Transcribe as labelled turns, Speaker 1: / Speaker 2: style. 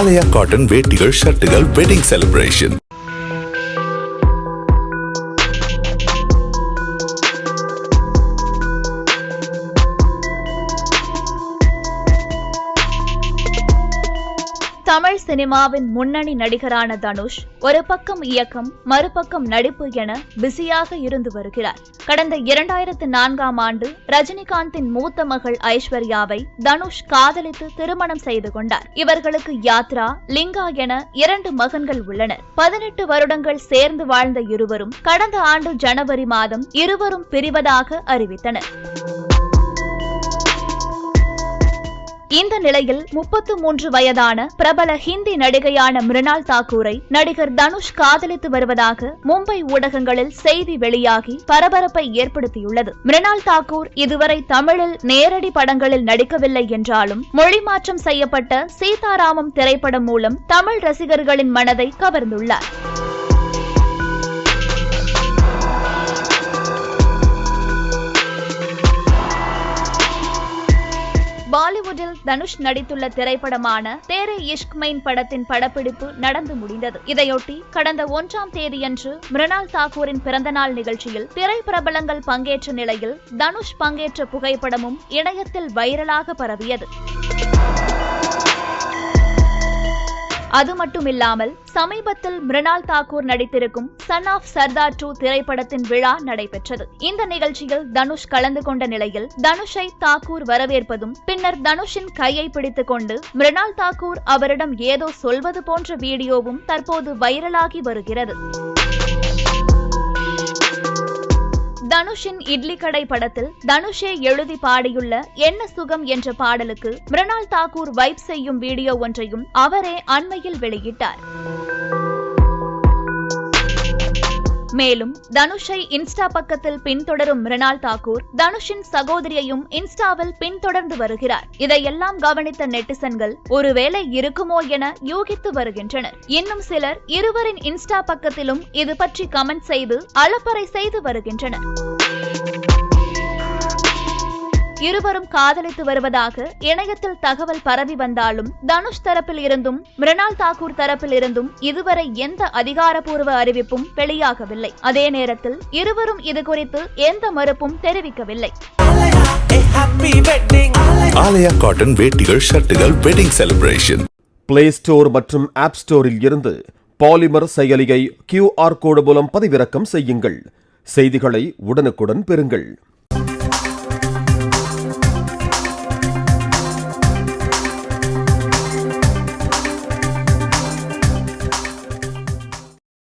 Speaker 1: ஆலயா cotton வேட்டிகள் ஷர்ட்டுகள் wedding celebration.
Speaker 2: Tamil சினிமாவின் முன்னணி நடிகரான தனுஷ் ஒரு பக்கம் இயக்கம் மறுபக்கம் நடிப்பு என பிஸியாக இருந்து வருகிறார். கடந்த 2004ஆம் ஆண்டு ரஜினிகாந்தின் மூத்த மகள் ஐஸ்வர்யாவை தனுஷ் காதலித்து திருமணம் செய்து கொண்டார். இவர்களுக்கு யாத்ரா, லிங்கா என 2 மகன்கள் உள்ளனர். 18 வருடங்கள் சேர்ந்து வாழ்ந்த இருவரும் கடந்த ஆண்டு ஜனவரி மாதம் இருவரும் பிரிவதாக அறிவித்தனர். இந்த நிலையில் 33 வயதான பிரபல ஹிந்தி நடிகையான மிருணால் தாக்கூரை நடிகர் தனுஷ் காதலித்து வருவதாக மும்பை ஊடகங்களில் செய்தி வெளியாகி பரபரப்பை ஏற்படுத்தியுள்ளது. மிருணால் தாக்கூர் இதுவரை தமிழில் நேரடி படங்களில் நடிக்கவில்லை என்றாலும் மொழி மாற்றம் செய்யப்பட்ட சீதாராமம் திரைப்படம் மூலம் தமிழ் ரசிகர்களின் மனதை கவர்ந்துள்ளார். பாலிவுட்டில் தனுஷ் நடித்துள்ள திரைப்படமான தேரே இஷ்க் மெயின் படத்தின் படப்பிடிப்பு நடந்து முடிந்தது. இதையொட்டி கடந்த 1ஆம் தேதியன்று மிருணால் தாக்கூரின் பிறந்தநாள் நிகழ்ச்சியில் திரைப்பிரபலங்கள் பங்கேற்ற நிலையில் தனுஷ் பங்கேற்ற புகைப்படமும் இணையத்தில் வைரலாக பரவியது. அது மட்டுமில்லாமல் சமீபத்தில் மிருணால் தாக்கூர் நடித்திருக்கும் சன் ஆஃப் சர்தார் 2 திரைப்படத்தின் விழா நடைபெற்றது. இந்த நிகழ்ச்சியில் தனுஷ் கலந்து கொண்ட நிலையில் தனுஷை தாக்கூர் வரவேற்பதும் பின்னர் தனுஷின் கையை பிடித்துக் கொண்டு மிருணால் தாக்கூர் அவரிடம் ஏதோ சொல்வது போன்ற வீடியோவும் தற்போது வைரலாகி வருகிறது. தனுஷின் இட்லி கடை படத்தில் தனுஷே எழுதி பாடியுள்ள என்ன சுகம் என்ற பாடலுக்கு மிருணால் தாக்கூர் வைப் செய்யும் வீடியோ ஒன்றையும் அவரே அண்மையில் வெளியிட்டார். மேலும் தனுஷை இன்ஸ்டா பக்கத்தில் பின்தொடரும் மிருணால் தாக்கூர் தனுஷின் சகோதரியையும் இன்ஸ்டாவில் பின்தொடர்ந்து வருகிறார். இதையெல்லாம் கவனித்த நெட்டிசன்கள் ஒருவேளை இருக்குமோ என யூகித்து வருகின்றனர். இன்னும் சிலர் இருவரின் இன்ஸ்டா பக்கத்திலும் இது பற்றி கமெண்ட் செய்து அலப்பறை செய்து வருகின்றனர். இருவரும் காதலித்து வருவதாக இணையத்தில் தகவல் பரவி வந்தாலும் தனுஷ் தரப்பில் இருந்தும் மிருணால் தாக்கூர் தரப்பில் இருந்தும் இதுவரை எந்த அதிகாரப்பூர்வ அறிவிப்பும் வெளியாகவில்லை. அதே நேரத்தில் இருவரும் இதுகுறித்து எந்த மறுப்பும் தெரிவிக்கவில்லை.
Speaker 1: ஆலயா காட்டன் வேட்டிகள் ஷர்ட்டுகள் வெட்டிங் செலிப்ரேஷன்.
Speaker 3: பிளே ஸ்டோர் மற்றும் ஆப் ஸ்டோரில் இருந்து பாலிமர் செயலியை QR கோடு மூலம் பதிவிறக்கம் செய்யுங்கள். செய்திகளை உடனுக்குடன் பெறுங்கள்.